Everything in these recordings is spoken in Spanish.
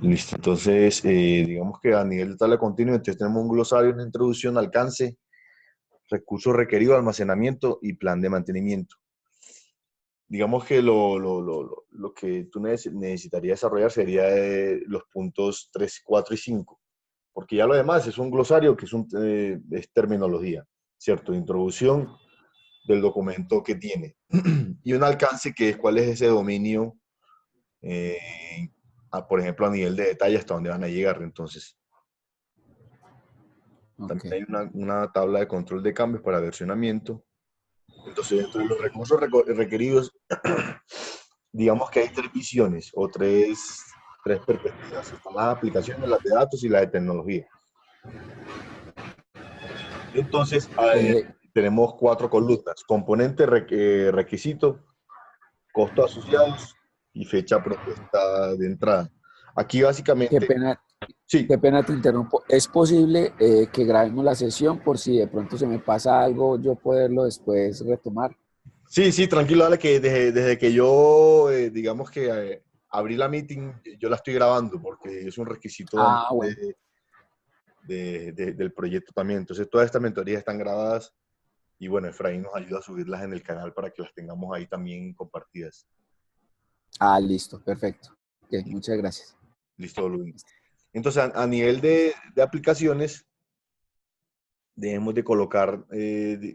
Listo, entonces digamos que a nivel de tabla continua, entonces tenemos un glosario, una introducción, alcance, recursos requeridos, almacenamiento y plan de mantenimiento. Digamos que lo que tú necesitarías desarrollar sería los puntos 3, 4 y 5, porque ya lo demás es un glosario que es terminología, ¿cierto? Introducción del documento que tiene. Y un alcance que es cuál es ese dominio, eh, por ejemplo, a nivel de detalle hasta dónde van a llegar. Entonces, Ok. también hay una tabla de control de cambios para versionamiento. Entonces, dentro de los recursos requeridos, digamos que hay tres visiones o tres perspectivas. Están las aplicaciones, las de datos y las de tecnología. Entonces, Eh, tenemos cuatro columnas: componente, requisito, costos asociados y fecha propuesta de entrada. Aquí qué básicamente, pena, sí, qué pena te interrumpo. ¿Es posible que grabemos la sesión por si de pronto se me pasa algo, yo poderlo después retomar? sí, sí, tranquilo, dale, que desde que yo, digamos que abrí la meeting, yo la estoy grabando porque es un requisito Ah, bueno. del proyecto también. Entonces, todas estas mentorías están grabadas y bueno, Efraín nos ayuda a subirlas en el canal para que las tengamos ahí también compartidas. Ah, listo, perfecto. Ok, muchas gracias. Listo, Luis. Entonces, a nivel de aplicaciones, debemos de colocar,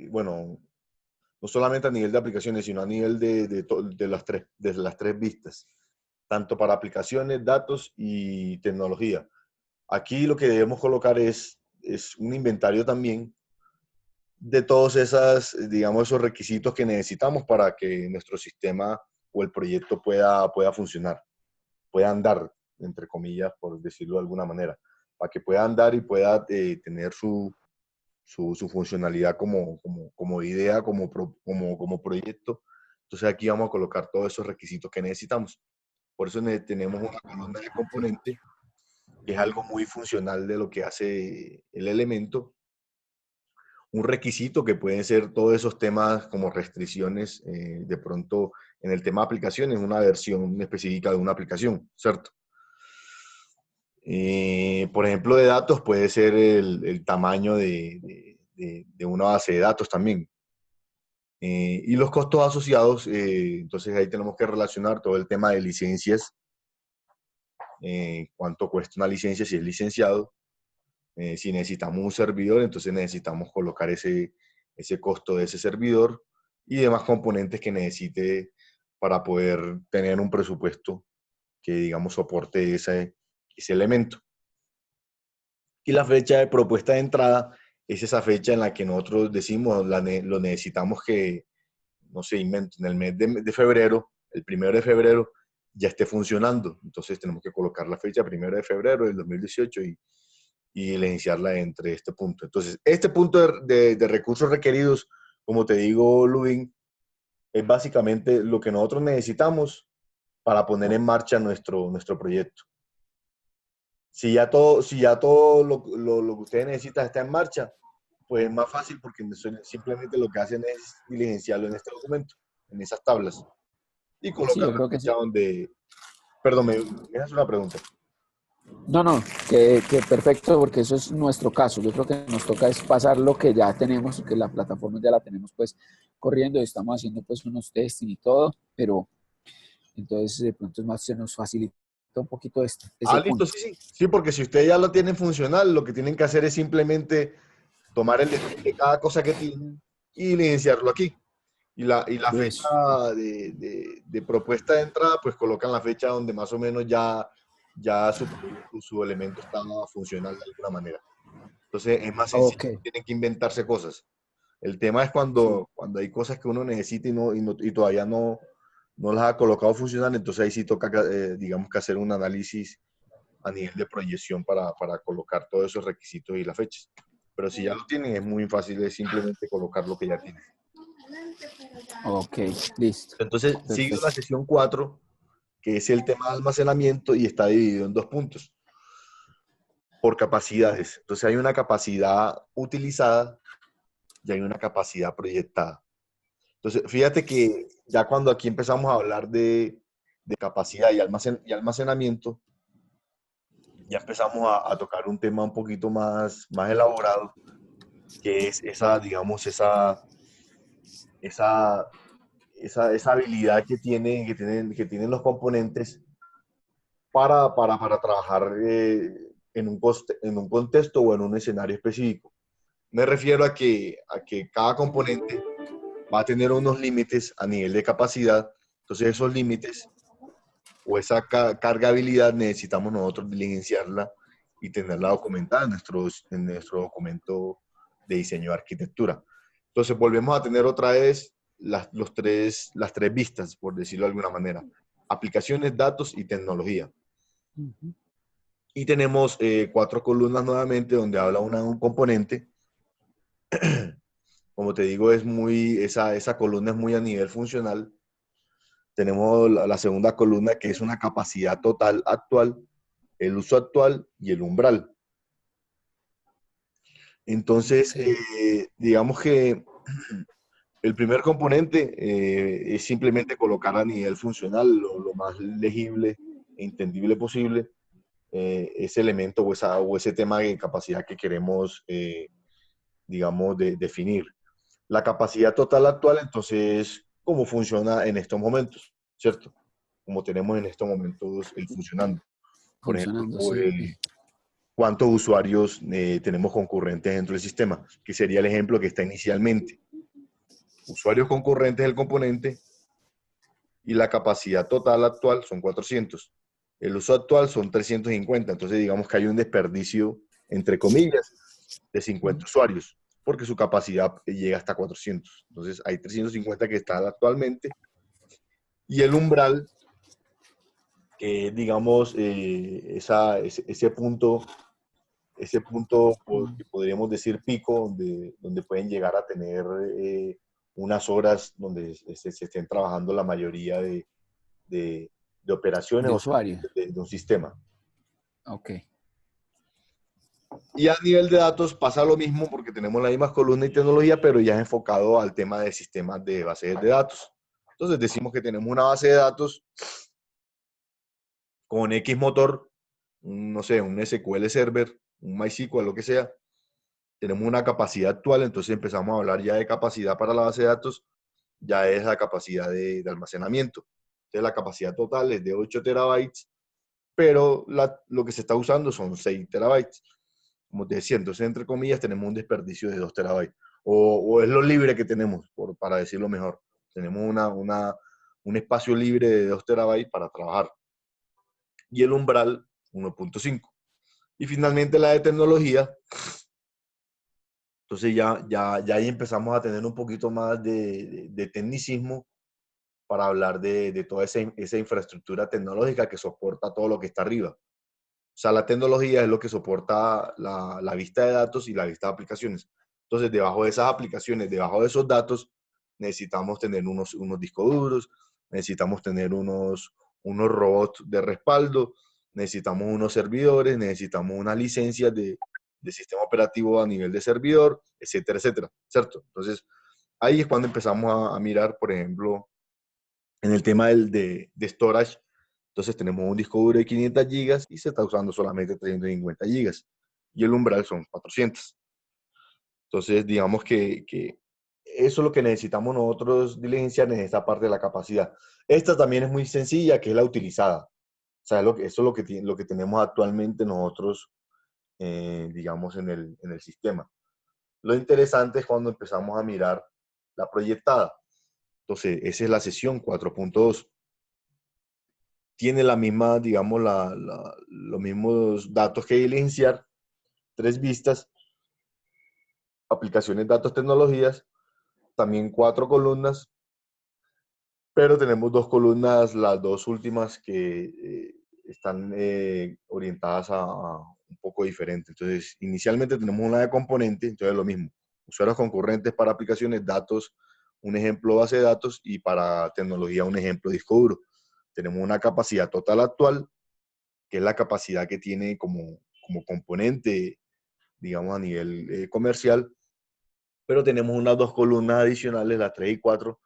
bueno, no solamente a nivel de aplicaciones, sino a nivel de las tres vistas, tanto para aplicaciones, datos y tecnología. Aquí lo que debemos colocar es un inventario también de todos esas, digamos, esos requisitos que necesitamos para que nuestro sistema o el proyecto pueda funcionar, pueda andar, entre comillas, por decirlo de alguna manera, para que pueda andar y pueda tener su funcionalidad como idea, como proyecto. Entonces aquí vamos a colocar todos esos requisitos que necesitamos. Por eso tenemos una columna de componente, que es algo muy funcional de lo que hace el elemento. Un requisito que pueden ser todos esos temas como restricciones, de pronto en el tema de aplicaciones, una versión específica de una aplicación, ¿cierto? Por ejemplo, de datos puede ser el tamaño de una base de datos también. Y los costos asociados, entonces ahí tenemos que relacionar todo el tema de licencias, cuánto cuesta una licencia si es licenciado. Si necesitamos un servidor, entonces necesitamos colocar ese costo de ese servidor y demás componentes que necesite para poder tener un presupuesto que, digamos, soporte ese elemento. Y la fecha de propuesta de entrada es esa fecha en la que nosotros decimos, lo necesitamos que, no sé, invento, en el mes de febrero, el 1 de febrero, ya esté funcionando. Entonces tenemos que colocar la fecha 1 de febrero del 2018 y iniciarla entre este punto. Entonces, este punto de recursos requeridos, como te digo, Lubin, es básicamente lo que nosotros necesitamos para poner en marcha nuestro proyecto. Si ya todo lo que ustedes necesitan está en marcha, pues es más fácil porque simplemente lo que hacen es diligenciarlo en este documento, en esas tablas, y Sí, colocar yo la creo que fecha sí. donde... Perdón, me haces una pregunta. No, no, que perfecto, porque eso es nuestro caso. Yo creo que nos toca es pasar lo que ya tenemos, que la plataforma ya la tenemos pues corriendo y estamos haciendo pues unos testing y todo, pero entonces de pronto es más, se nos facilita un poquito ese Listo, punto. sí, sí. Sí, porque si ustedes ya lo tienen funcional, lo que tienen que hacer es simplemente tomar el detalle de cada cosa que tienen y iniciarlo aquí. Y la fecha Eso. de propuesta de entrada, pues colocan la fecha donde más o menos ya su elemento estaba funcional de alguna manera. Entonces es más sencillo, Ok, no tienen que inventarse cosas. El tema es sí. cuando hay cosas que uno necesita y todavía no las ha colocado funcionando, entonces ahí sí toca, digamos, que hacer un análisis a nivel de proyección para colocar todos esos requisitos y las fechas. Pero si ya lo tienen, es muy fácil, es simplemente colocar lo que ya tienen. Ok, listo. Entonces, sigue la Perfecto. sesión 4, que es el tema de almacenamiento y está dividido en dos puntos, por capacidades. Entonces, hay una capacidad utilizada y hay una capacidad proyectada. Entonces, fíjate que ya cuando aquí empezamos a hablar de capacidad y almacenamiento, ya empezamos a tocar un tema un poquito más elaborado, que es esa, digamos, esa, esa habilidad que tienen los componentes para trabajar en un contexto o en un escenario específico. Me refiero a que cada componente va a tener unos límites a nivel de capacidad. Entonces esos límites o esa cargabilidad necesitamos nosotros diligenciarla y tenerla documentada en nuestro documento de diseño de arquitectura. Entonces volvemos a tener otra vez las tres vistas, por decirlo de alguna manera. Aplicaciones, datos y tecnología. Y tenemos cuatro columnas nuevamente donde habla un componente. Como te digo, esa columna es muy a nivel funcional. Tenemos la segunda columna que es una capacidad total actual, el uso actual y el umbral. Entonces, Ok, digamos que el primer componente es simplemente colocar a nivel funcional lo más legible e entendible posible ese elemento o ese tema de capacidad que queremos, digamos, definir. La capacidad total actual, entonces, cómo funciona en estos momentos, ¿cierto? Como tenemos en estos momentos el funcionando. Por ejemplo, funcionando, sí. cuántos usuarios tenemos concurrentes dentro del sistema, que sería el ejemplo que está inicialmente. Usuarios concurrentes del componente y la capacidad total actual son 400. El uso actual son 350. Entonces, digamos que hay un desperdicio, entre comillas, de 50 usuarios, porque su capacidad llega hasta 400. Entonces, hay 350 que están actualmente. Y el umbral, que digamos, ese punto que podríamos decir pico, donde pueden llegar a tener unas horas donde se estén trabajando la mayoría de operaciones De o usuario. de un sistema. Ok. Y a nivel de datos pasa lo mismo porque tenemos la misma columna y tecnología, pero ya es enfocado al tema de sistemas de bases de datos. Entonces decimos que tenemos una base de datos con X motor, no sé, un SQL Server, un MySQL, lo que sea. Tenemos una capacidad actual, entonces empezamos a hablar ya de capacidad para la base de datos, ya es la capacidad de almacenamiento. Entonces la capacidad total es de 8 terabytes, pero lo que se está usando son 6 terabytes. Como te decía, entonces entre comillas tenemos un desperdicio de 2 terabytes. O es lo libre que tenemos, para decirlo mejor. Tenemos un espacio libre de 2 terabytes para trabajar. Y el umbral 1.5. Y finalmente la de tecnología. Entonces ya ahí empezamos a tener un poquito más de tecnicismo para hablar de toda esa infraestructura tecnológica que soporta todo lo que está arriba. O sea, la tecnología es lo que soporta la vista de datos y la vista de aplicaciones. Entonces, debajo de esas aplicaciones, debajo de esos datos, necesitamos tener unos discos duros, necesitamos tener unos robots de respaldo, necesitamos unos servidores, necesitamos unas licencias de sistema operativo a nivel de servidor, etcétera, etcétera, ¿cierto? Entonces, ahí es cuando empezamos a mirar, por ejemplo, en el tema de storage. Entonces tenemos un disco duro de 500 gigas y se está usando solamente 350 gigas. Y el umbral son 400. Entonces, digamos que eso es lo que necesitamos nosotros diligenciar en esta parte de la capacidad. Esta también es muy sencilla, que es la utilizada. O sea, eso es lo que tenemos actualmente nosotros, digamos, en el sistema. Lo interesante es cuando empezamos a mirar la proyectada. Entonces, esa es la sesión 4.2. Tiene la misma, digamos, los mismos datos que diligenciar, tres vistas, aplicaciones, datos, tecnologías, también cuatro columnas, pero tenemos dos columnas, las dos últimas que están orientadas a un poco diferente. Entonces, inicialmente tenemos una de componente, entonces lo mismo, usuarios concurrentes para aplicaciones, datos, un ejemplo base de datos y para tecnología un ejemplo disco duro. Tenemos una capacidad total actual, que es la capacidad que tiene como componente, digamos, a nivel comercial, pero tenemos unas dos columnas adicionales, las 3 y 4,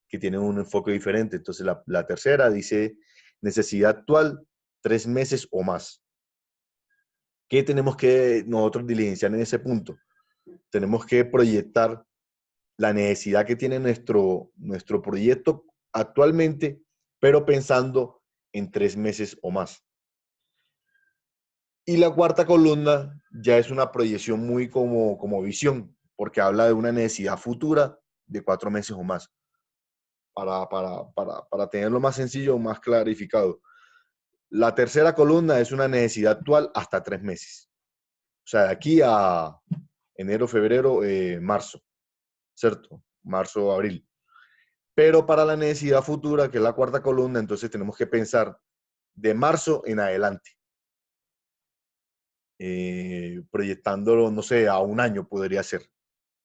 que tienen un enfoque diferente. Entonces, la tercera dice necesidad actual, 3 meses o más. ¿Qué tenemos que nosotros diligenciar en ese punto? Tenemos que proyectar la necesidad que tiene nuestro proyecto actualmente, pero pensando en 3 meses o más. Y la cuarta columna ya es una proyección muy como visión, porque habla de una necesidad futura de 4 meses o más, para tenerlo más sencillo, más clarificado. La tercera columna es una necesidad actual hasta 3 meses. O sea, de aquí a enero, febrero, marzo, ¿cierto? Marzo, abril. Pero para la necesidad futura, que es la cuarta columna, entonces tenemos que pensar de marzo en adelante. Proyectándolo, no sé, a un año podría ser.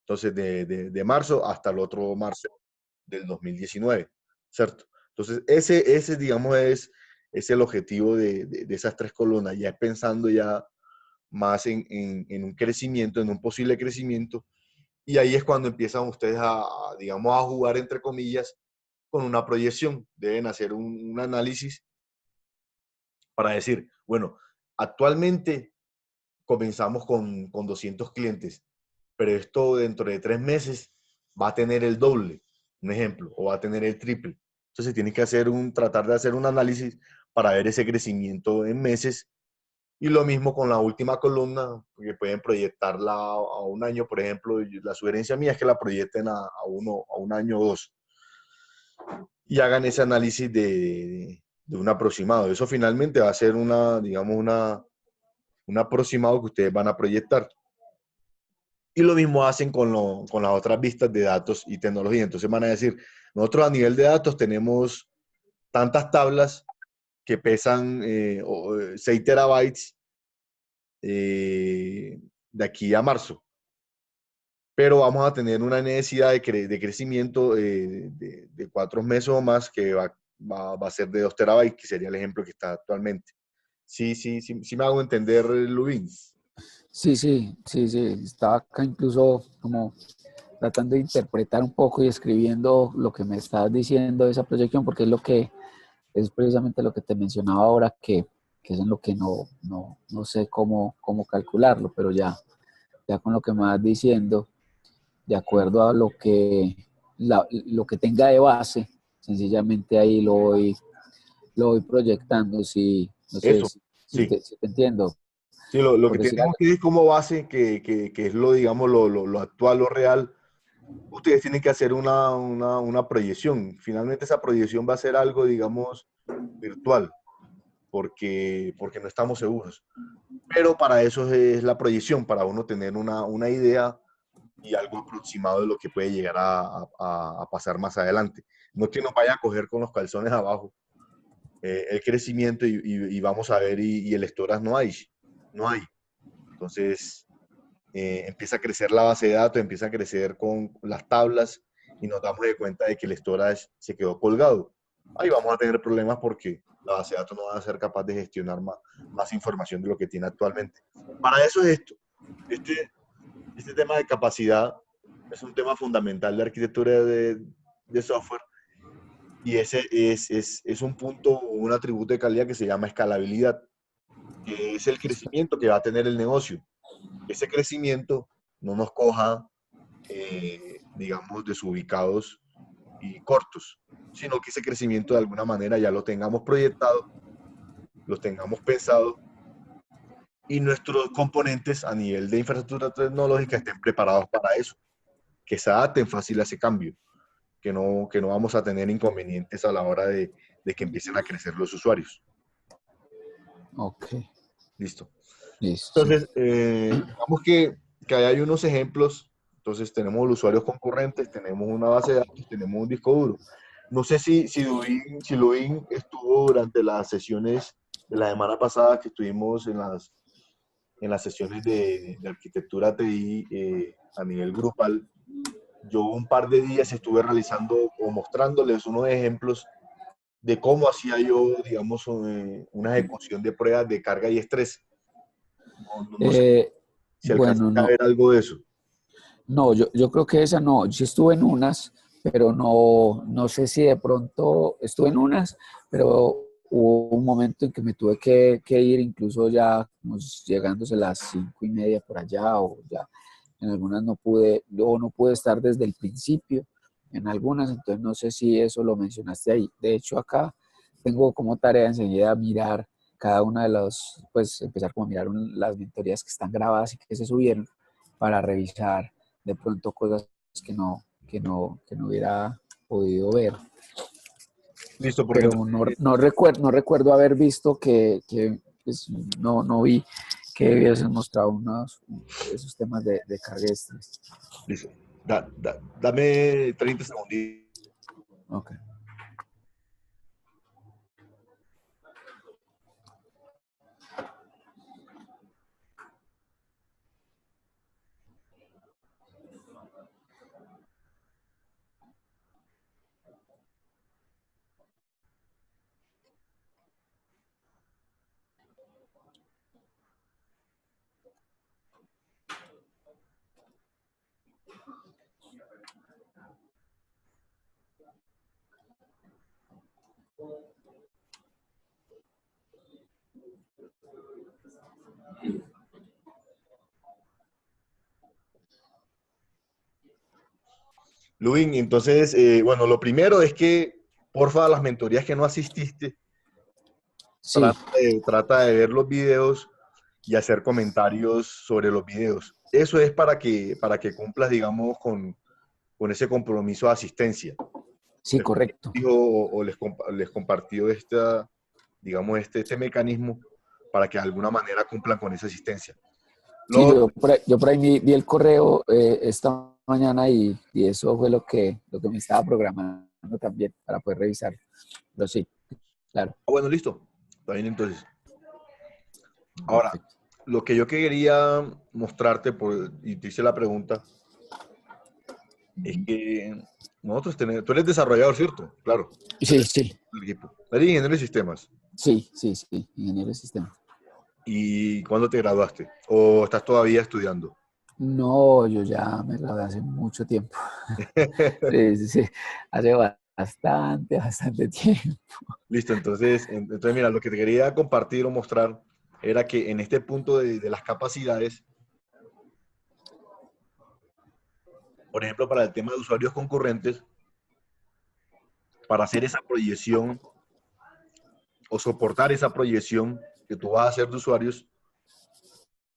Entonces, de marzo hasta el otro marzo del 2019, ¿cierto? Entonces, ese digamos, es el objetivo de esas tres columnas. Ya es pensando ya más en un crecimiento, en un posible crecimiento. Y ahí es cuando empiezan ustedes digamos, a jugar, entre comillas, con una proyección. Deben hacer un análisis para decir, bueno, actualmente comenzamos con 200 clientes, pero esto dentro de 3 meses va a tener el doble, un ejemplo, o va a tener el triple. Entonces tienen que tratar de hacer un análisis para ver ese crecimiento en meses. Y lo mismo con la última columna, que pueden proyectarla a un año, por ejemplo. La sugerencia mía es que la proyecten a un año o dos y hagan ese análisis de un aproximado. Eso finalmente va a ser digamos, un aproximado que ustedes van a proyectar. Y lo mismo hacen con las otras vistas de datos y tecnología. Entonces van a decir, nosotros a nivel de datos tenemos tantas tablas que pesan 6 terabytes de aquí a marzo. Pero vamos a tener una necesidad de crecimiento de 4 meses o más que va a ser de 2 terabytes, que sería el ejemplo que está actualmente. Sí me hago entender, Lubin. Sí, sí, sí, sí. Estaba acá incluso como tratando de interpretar un poco y escribiendo lo que me estás diciendo de esa proyección, porque es precisamente lo que te mencionaba ahora, que es en lo que no sé cómo calcularlo, pero ya con lo que me vas diciendo, de acuerdo a lo que tenga de base, sencillamente ahí lo voy proyectando, si, no sé, Eso, si sí. si te entiendo, Sí, lo por que decir tenemos algo. que ir como base, que es lo, digamos, lo actual, lo real, ustedes tienen que hacer una proyección. Finalmente esa proyección va a ser algo, digamos, virtual, porque no estamos seguros. Pero para eso es la proyección, para uno tener una idea y algo aproximado de lo que puede llegar a pasar más adelante. No es que nos vaya a coger con los calzones abajo el crecimiento y vamos a ver y el storage no hay, no hay. Entonces empieza a crecer la base de datos, empieza a crecer con las tablas y nos damos de cuenta de que el storage se quedó colgado. Ahí vamos a tener problemas porque la base de datos no va a ser capaz de gestionar más información de lo que tiene actualmente. Para eso es esto. Este tema de capacidad es un tema fundamental de arquitectura de software y ese es un punto, un atributo de calidad que se llama escalabilidad, que es el crecimiento que va a tener el negocio. Ese crecimiento no nos coja, digamos, desubicados y cortos, sino que ese crecimiento de alguna manera ya lo tengamos proyectado, lo tengamos pensado y nuestros componentes a nivel de infraestructura tecnológica estén preparados para eso, que se adapten fácil a ese cambio, que no vamos a tener inconvenientes a la hora de que empiecen a crecer los usuarios. Ok, Listo. listo, sí. Entonces, digamos que ahí hay unos ejemplos. Entonces, tenemos los usuarios concurrentes, tenemos una base de datos, tenemos un disco duro. No sé si Lubin estuvo durante las sesiones de la semana pasada que estuvimos en las sesiones de arquitectura TI a nivel grupal. Yo un par de días estuve realizando o mostrándoles unos ejemplos de cómo hacía yo, digamos, una ejecución de pruebas de carga y estrés. No sé si Bueno, alcanzaste a no, ver algo de eso. no, yo creo que esa no, sí estuve en unas, pero no sé si de pronto estuve en unas, pero hubo un momento en que me tuve que ir, incluso ya llegándose las 5:30 por allá, o ya en algunas no pude, o no pude estar desde el principio, en algunas, entonces no sé si eso lo mencionaste ahí. De hecho, acá tengo como tarea enseguida mirar cada una de los, pues empezar como a mirar las mentorías que están grabadas y que se subieron para revisar de pronto cosas que no hubiera podido ver. Listo, porque Pero no recuerdo haber visto que pues, no vi que hubiesen mostrado esos temas de carga de estrés. listo. Dame 30 segundos. Ok. Luis, entonces, bueno, lo primero es que, porfa, las mentorías que no asististe, Sí, trata de ver los videos y hacer comentarios sobre los videos. Eso es para que cumplas, digamos, con ese compromiso de asistencia. sí, correcto. Dijo o les compartió digamos, este mecanismo para que de alguna manera cumplan con esa asistencia. Sí, Lo, yo por ahí vi el correo esta mañana y eso fue lo que me estaba programando también para poder revisar. Pero sí, claro. bueno, listo. Está bien, entonces. Ahora, Perfecto. lo que yo quería mostrarte, y te hice la pregunta, es que nosotros tenemos, tú eres desarrollador, ¿cierto? Claro, Sí, sí, el equipo. Eres ingeniero de sistemas. sí, sí, sí, ingeniero de sistema. ¿Y cuándo te graduaste? ¿O estás todavía estudiando? No, yo ya me gradué hace mucho tiempo. Sí, sí, sí, hace bastante tiempo. Listo, entonces mira, lo que te quería compartir o mostrar era que en este punto de las capacidades, por ejemplo, para el tema de usuarios concurrentes, para hacer esa proyección o soportar esa proyección que tú vas a hacer de usuarios,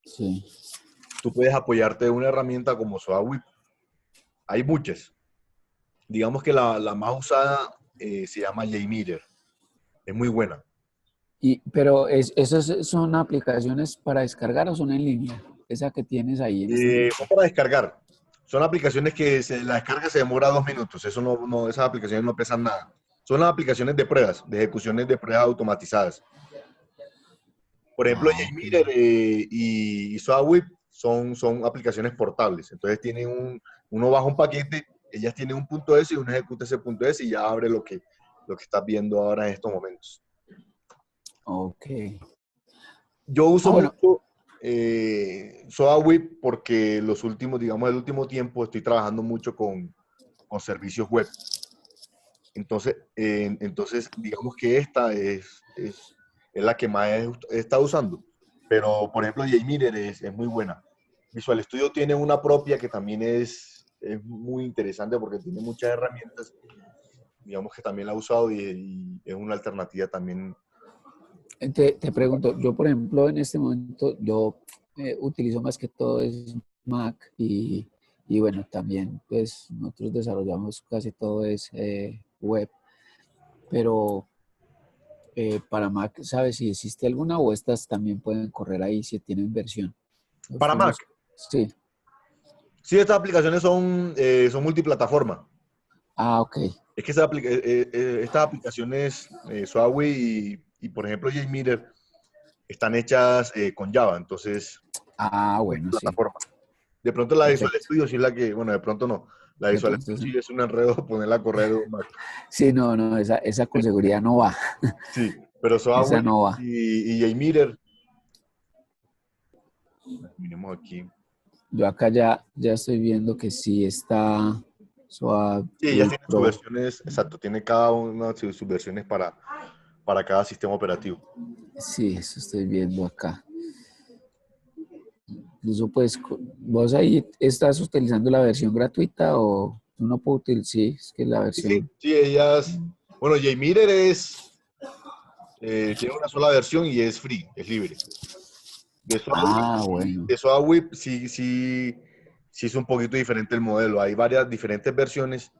Sí, tú puedes apoyarte de una herramienta como SoaWeb. Hay muchas. Digamos que la más usada se llama JMeter. Es muy buena. pero ¿esas son aplicaciones para descargar o son en línea? Esa que tienes ahí en este momento. Son para descargar. Son aplicaciones que la descarga se demora 2 minutos. Eso esas aplicaciones no pesan nada. Son las aplicaciones de pruebas, de ejecuciones de pruebas automatizadas. Por ejemplo, Ah, ok. JMeter y SoaWeb son aplicaciones portables. Entonces uno baja un paquete, ellas tienen un punto S y uno ejecuta ese punto S y ya abre lo que estás viendo ahora en estos momentos. Ok. Yo Ah, uso bueno, mucho SoaWeb porque digamos, el último tiempo estoy trabajando mucho con servicios web. Entonces, digamos que esta es la que más he estado usando. Pero, por ejemplo, JMeter es muy buena. Visual Studio tiene una propia que también es muy interesante porque tiene muchas herramientas. Digamos que también la he usado y es una alternativa también. te pregunto, yo por ejemplo en este momento yo utilizo más que todo es Mac y bueno, también pues nosotros desarrollamos casi todo es web, pero para Mac, ¿sabes si existe alguna o estas también pueden correr ahí si tienen versión? Para Mac, Sí. sí, estas aplicaciones son multiplataforma. Ah, ok. Es que estas aplicaciones, Huawei por ejemplo, JMeter, están hechas con Java, entonces, Ah, bueno, sí. plataforma. De pronto la Visual Perfecto. Studio sí es la que, bueno, de pronto no. La De Visual pronto Studio sí. sí es un enredo ponerla a correr en un Mac. Sí, no, esa con seguridad no va. Sí, pero Esa Huawei no va. y JMeter, miremos aquí. Yo acá ya estoy viendo que sí está Sí, ellas Suave tienen sus Pro. versiones, exacto, tiene cada una sus versiones para cada sistema operativo. Sí, eso estoy viendo acá. Incluso pues, vos ahí estás utilizando la versión gratuita o uno puede utilizar, sí, es que la Sí, sí, versión. sí, ellas, bueno, JMeter tiene una sola versión y es free, es libre. De SoaWeb, Ah, bueno. de SoaWeb sí es un poquito diferente el modelo. Hay varias diferentes versiones.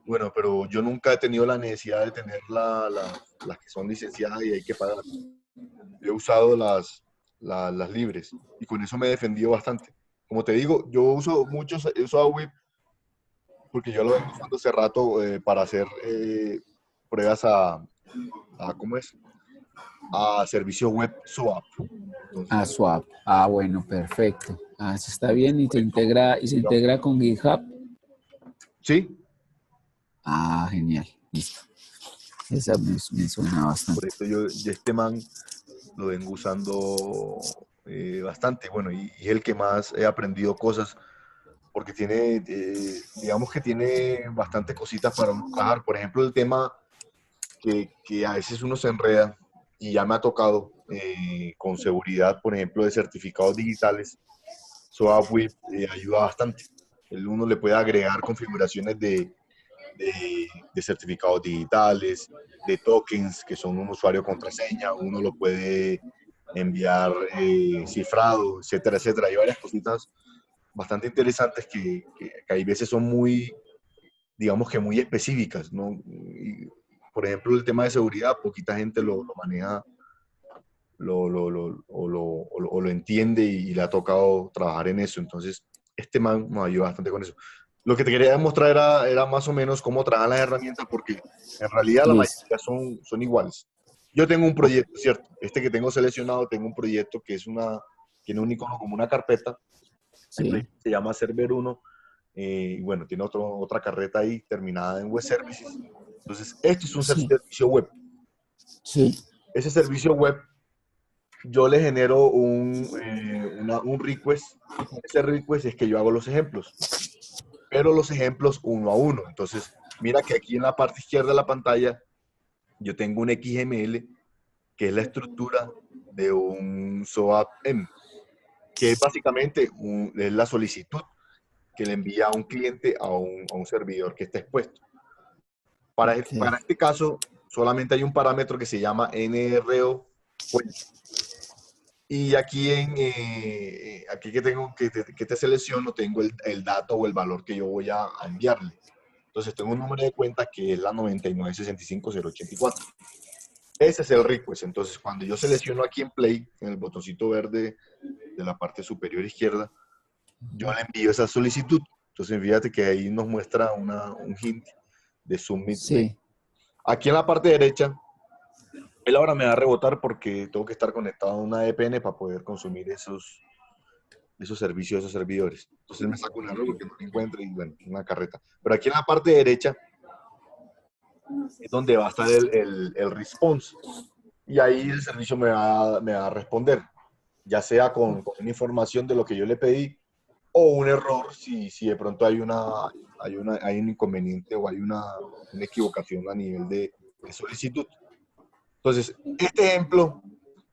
Bueno, pero yo nunca he tenido la necesidad de tener las que son licenciadas y hay que pagar. He usado las libres y con eso me he defendido bastante. Como te digo, yo uso mucho SoaWeb porque yo lo vengo usando hace rato para hacer pruebas ¿cómo es? A servicio web SOAP. Ah, Entonces, Swap. Ah, bueno, perfecto. Ah, eso está entonces, bien por eso, y se digamos, integra con GitHub. sí, Ah, genial. Listo. Esa me suena por bastante. eso yo este man lo vengo usando bastante, bueno, y es el que más he aprendido cosas, porque tiene, digamos que tiene bastantes cositas para uno trabajar. Por ejemplo, el tema que a veces uno se enreda, y ya me ha tocado con seguridad, por ejemplo, de certificados digitales, SoapWeb ayuda bastante. Uno le puede agregar configuraciones de certificados digitales, de tokens, que son un usuario contraseña, uno lo puede enviar cifrado, etcétera, etcétera. Hay varias cositas bastante interesantes que hay veces son muy, digamos que muy específicas, ¿no? Y, por ejemplo, el tema de seguridad, poquita gente lo maneja o lo entiende y le ha tocado trabajar en eso. Entonces, este man nos ayuda bastante con eso. Lo que te quería demostrar era más o menos cómo trabajan las herramientas, porque en realidad la Listo. mayoría son iguales. Yo tengo un Ok, proyecto, ¿cierto? Este que tengo seleccionado, tengo un proyecto que tiene un icono como una carpeta, el sí, proyecto se llama Server 1, y bueno, tiene otra carpeta ahí terminada en Web Services. Entonces, esto es un sí, servicio web. sí, Ese servicio web yo le genero un request. Ese request es que yo hago los ejemplos, pero los ejemplos uno a uno. Entonces, mira que aquí en la parte izquierda de la pantalla yo tengo un XML, que es la estructura de un SOAP-M, que es básicamente es la solicitud que le envía a un cliente a un servidor que está expuesto. ok, Para este caso, solamente hay un parámetro que se llama NRO. Y aquí aquí que tengo que te selecciono, tengo el dato o el valor que yo voy a enviarle. Entonces tengo un número de cuenta que es la 9965084. Ese es el request. Entonces cuando yo selecciono aquí en Play, en el botoncito verde de la parte superior izquierda, yo le envío esa solicitud. Entonces fíjate que ahí nos muestra un hint de Submit Mail. sí, Aquí en la parte derecha, él ahora me va a rebotar porque tengo que estar conectado a una VPN para poder consumir esos servicios, esos servidores. Entonces él me saca un error porque no lo encuentra y bueno, una carreta. Pero aquí en la parte derecha es donde va a estar el response. Y ahí el servicio me va a responder, ya sea con una información de lo que yo le pedí o un error si de pronto hay un inconveniente o hay una equivocación a nivel de solicitud. Entonces, este ejemplo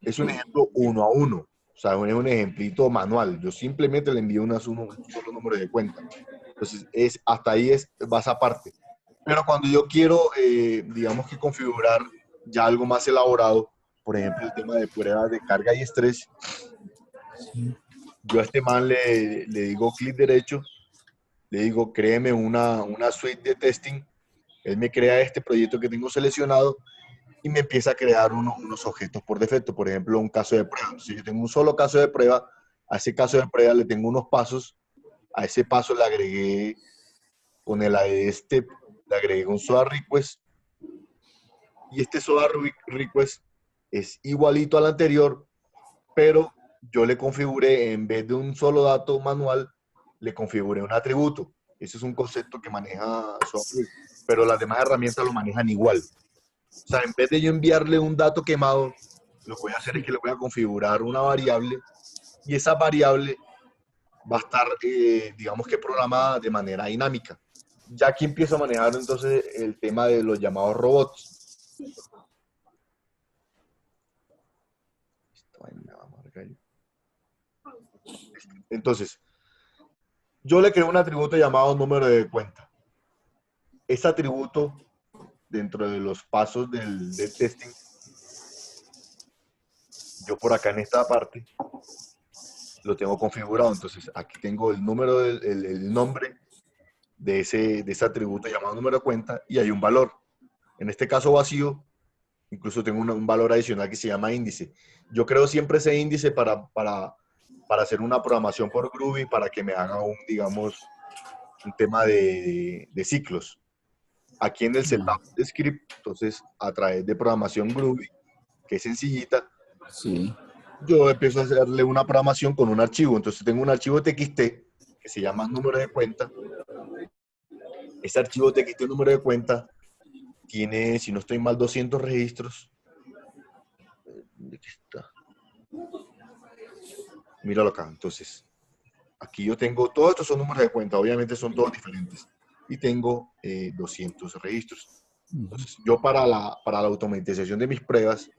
es un ejemplo uno a uno. O sea, es un ejemplito manual. Yo simplemente le envío un solo número de cuenta. Entonces, hasta ahí va esa parte. Pero cuando yo quiero, digamos que configurar ya algo más elaborado, por ejemplo, el tema de pruebas de carga y estrés, yo a este man le digo clic derecho, le digo créeme una suite de testing, él me crea este proyecto que tengo seleccionado y me empieza a crear unos objetos por defecto, por ejemplo, un caso de prueba. Si yo tengo un solo caso de prueba, a ese caso de prueba le tengo unos pasos, a ese paso le agregué con el AD step, le agregué un SOA request y este SOA request es igualito al anterior, pero yo le configuré, en vez de un solo dato manual, le configuré un atributo. Ese es un concepto que maneja SOA, pero las demás herramientas lo manejan igual. O sea, en vez de yo enviarle un dato quemado, lo que voy a hacer es que le voy a configurar una variable y esa variable va a estar, digamos que programada de manera dinámica. Ya aquí empiezo a manejar entonces el tema de los llamados robots. cayó. Entonces, yo le creo un atributo llamado número de cuenta. Ese atributo, dentro de los pasos del testing, yo por acá en esta parte lo tengo configurado. Entonces, aquí tengo el número, el nombre de ese atributo llamado número de cuenta y hay un valor. En este caso vacío, incluso tengo un valor adicional que se llama índice. Yo creo siempre ese índice para hacer una programación por Groovy, para que me haga digamos, un tema de ciclos. Aquí en el setup de script, entonces, a través de programación Groovy, que es sencillita, Sí. yo empiezo a hacerle una programación con un archivo. Entonces tengo un archivo TXT que se llama número de cuenta. Ese archivo TXT número de cuenta tiene, si no estoy mal, 200 registros. ¿Dónde está? Míralo acá. Entonces, aquí yo tengo, todos estos son números de cuenta, obviamente son todos diferentes. Y tengo 200 registros. Entonces, yo para la automatización de mis pruebas,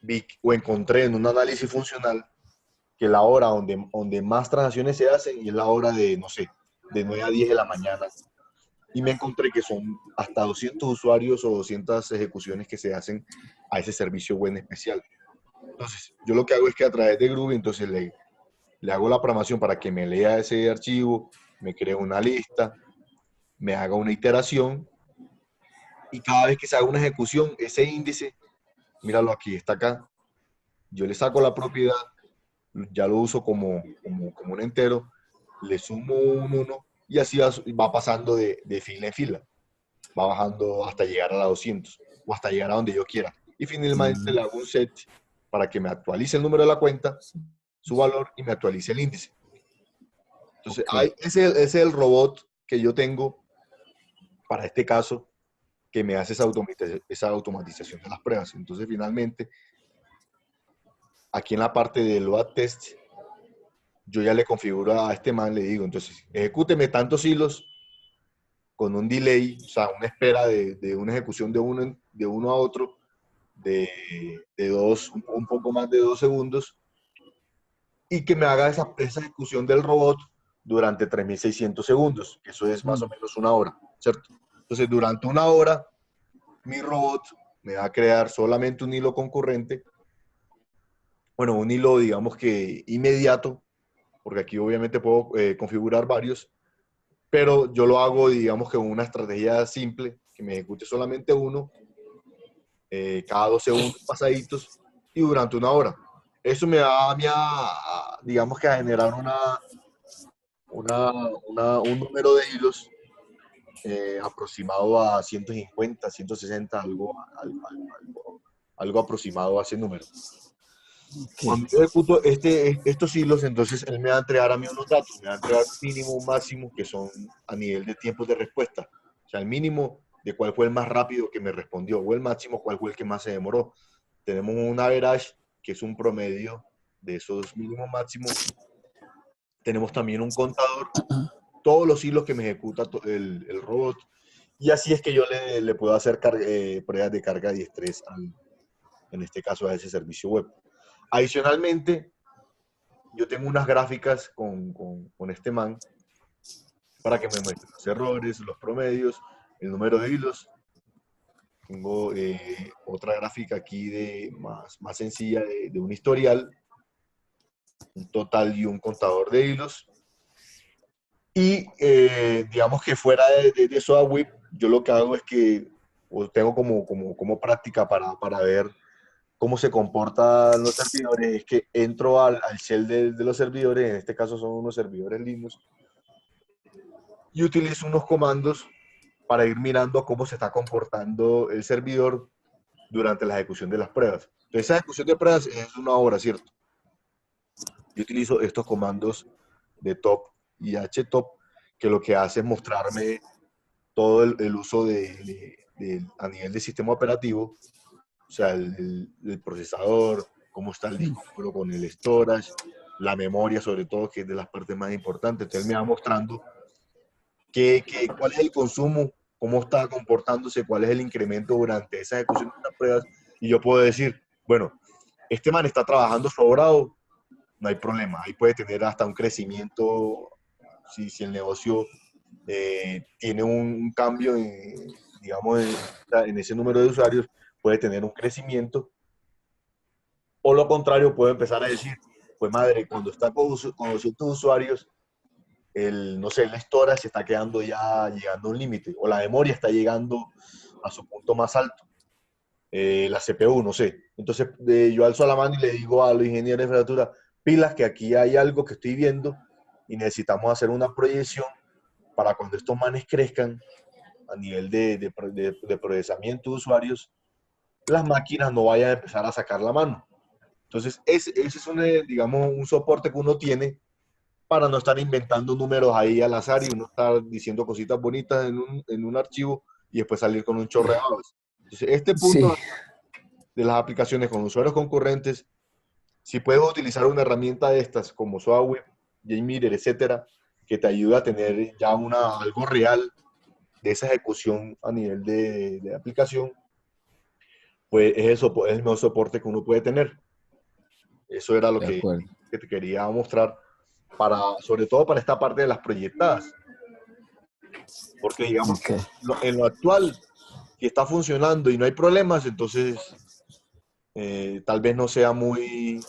vi o encontré en un análisis funcional que la hora donde más transacciones se hacen y es la hora de, no sé, de 9 a 10 de la mañana. Y me encontré que son hasta 200 usuarios o 200 ejecuciones que se hacen a ese servicio web en especial. Entonces, yo lo que hago es que a través de Groovy, entonces le hago la programación para que me lea ese archivo, me cree una lista, me haga una iteración y cada vez que se haga una ejecución, ese índice, míralo aquí, está acá, yo le saco la propiedad, ya lo uso como un entero, le sumo un 1 y así va pasando de fila en fila. Va bajando hasta llegar a la 200 o hasta llegar a donde yo quiera. Y finalmente le hago un set para que me actualice el número de la cuenta, su valor y me actualice el índice. Entonces, Okay. ese es el robot que yo tengo para este caso que me hace esa automatización de las pruebas. Entonces, finalmente, aquí en la parte del load test, yo ya le configuro a este man, le digo, entonces, ejecúteme tantos hilos con un delay, o sea, una espera de una ejecución de uno a otro, de un poco más de 2 segundos, y que me haga esa ejecución del robot durante 3600 segundos, que eso es más o menos una hora, ¿cierto? Entonces, durante una hora, mi robot me va a crear solamente un hilo concurrente, bueno, un hilo, digamos que inmediato, porque aquí obviamente puedo configurar varios, pero yo lo hago, digamos que una estrategia simple, que me ejecute solamente uno, cada 2 segundos pasaditos y durante una hora. Eso me va digamos que a generar un número de hilos aproximado a 150, 160, algo aproximado a ese número. Okay. Cuando yo ejecuto estos hilos, entonces él me va a entregar a mí unos datos, me va a entregar un mínimo, un máximo, que son a nivel de tiempos de respuesta. O sea, el mínimo de cuál fue el más rápido que me respondió, o el máximo cuál fue el que más se demoró. Tenemos un average, que es un promedio de esos mínimos máximos. Tenemos también un contador, todos los hilos que me ejecuta el robot. Y así es que yo le puedo hacer pruebas de carga y estrés, en este caso, a ese servicio web. Adicionalmente, yo tengo unas gráficas con este man para que me muestre los errores, los promedios, el número de hilos. Tengo otra gráfica aquí más sencilla de un historial, un total y un contador de hilos. Y digamos que fuera de SoaWeb, yo lo que hago es que tengo como práctica para ver cómo se comportan los servidores, es que entro al shell de los servidores, en este caso son unos servidores Linux, y utilizo unos comandos para ir mirando cómo se está comportando el servidor durante la ejecución de las pruebas. Entonces, esa ejecución de pruebas es una hora, ¿cierto? Yo utilizo estos comandos de top y htop, que lo que hace es mostrarme todo el uso a nivel de sistema operativo, o sea, el procesador, cómo está el disco duro con el storage, la memoria sobre todo, que es de las partes más importantes. Entonces me va mostrando cuál es el consumo, cómo está comportándose, cuál es el incremento durante esa ejecución de las pruebas, y yo puedo decir, bueno, este man está trabajando sobrado, no hay problema. Ahí puede tener hasta un crecimiento si el negocio tiene un cambio, digamos, en ese número de usuarios, puede tener un crecimiento. O lo contrario, puede empezar a decir, pues madre, cuando está con 200 usuarios, no sé, el storage se está quedando ya llegando a un límite, o la memoria está llegando a su punto más alto, la CPU, no sé. Entonces yo alzo la mano y le digo a los ingenieros de infraestructura, pilas que aquí hay algo que estoy viendo y necesitamos hacer una proyección para cuando estos manes crezcan a nivel de procesamiento de usuarios, las máquinas no vayan a empezar a sacar la mano. Entonces, ese es digamos, un soporte que uno tiene para no estar inventando números ahí al azar y uno estar diciendo cositas bonitas en un archivo y después salir con un chorreado. Entonces, este Sí, punto de las aplicaciones con usuarios concurrentes, si puedes utilizar una herramienta de estas como SoaWeb, JMeter, etcétera, que te ayuda a tener ya algo real de esa ejecución a nivel de aplicación, pues es el mejor soporte que uno puede tener. Eso era lo de acuerdo. que te quería mostrar, sobre todo para esta parte de las proyectadas. Porque digamos que Ok. en lo actual, si está funcionando y no hay problemas, entonces tal vez no sea muy,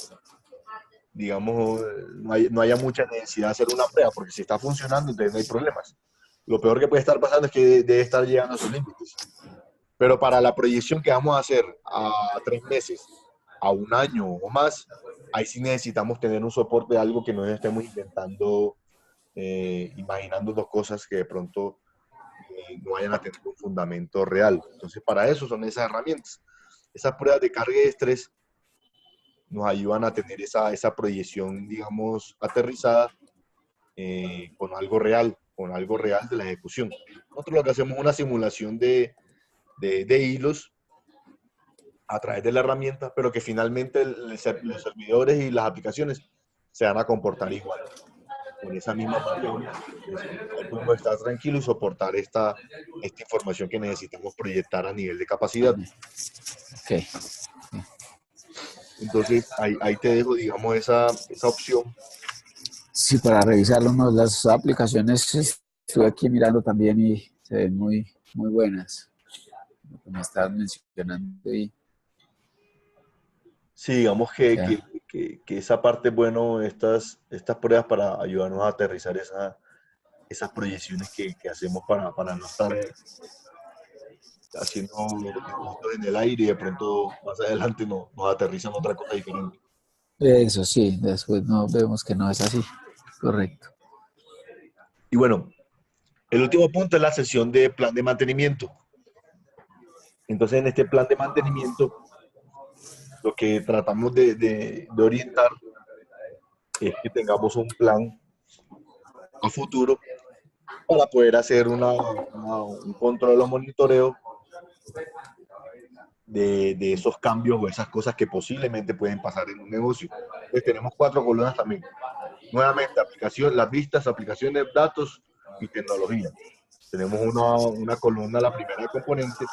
digamos, no haya mucha necesidad de hacer una prueba, porque si está funcionando, entonces no hay problemas. Lo peor que puede estar pasando es que debe estar llegando a sus límites. Pero para la proyección que vamos a hacer a 3 meses, a un año o más, ahí sí necesitamos tener un soporte de algo que no estemos inventando, imaginando dos cosas que de pronto no vayan a tener un fundamento real. Entonces, para eso son esas herramientas. Esas pruebas de carga y estrés nos ayudan a tener esa proyección, digamos, aterrizada con algo real de la ejecución. Nosotros lo que hacemos es una simulación de hilos a través de la herramienta, pero que finalmente los servidores y las aplicaciones se van a comportar igual, con esas mismas variables. Entonces, ahí podemos estar tranquilos y soportar esta información que necesitamos proyectar a nivel de capacidad. Ok. Entonces, ahí te dejo, digamos, esa opción. Sí, para revisarlo, ¿no? Las aplicaciones estuve aquí mirando también y se ven muy, muy buenas. Lo que me estabas mencionando y Sí, digamos que, ya. que, que esa parte es bueno, estas pruebas para ayudarnos a aterrizar esas proyecciones que hacemos para no estar haciendo dibujitos en el aire y de pronto más adelante nos aterrizan otra cosa diferente. Eso sí, después no vemos que no es así. Correcto. Y bueno, el último punto es la sesión de plan de mantenimiento. Entonces, en este plan de mantenimiento, lo que tratamos de orientar es que tengamos un plan a futuro para poder hacer un control o monitoreo de esos cambios o esas cosas que posiblemente pueden pasar en un negocio. Entonces, tenemos 4 columnas también. Nuevamente, las vistas, aplicaciones, datos y tecnología. Tenemos una columna, la primera de componentes,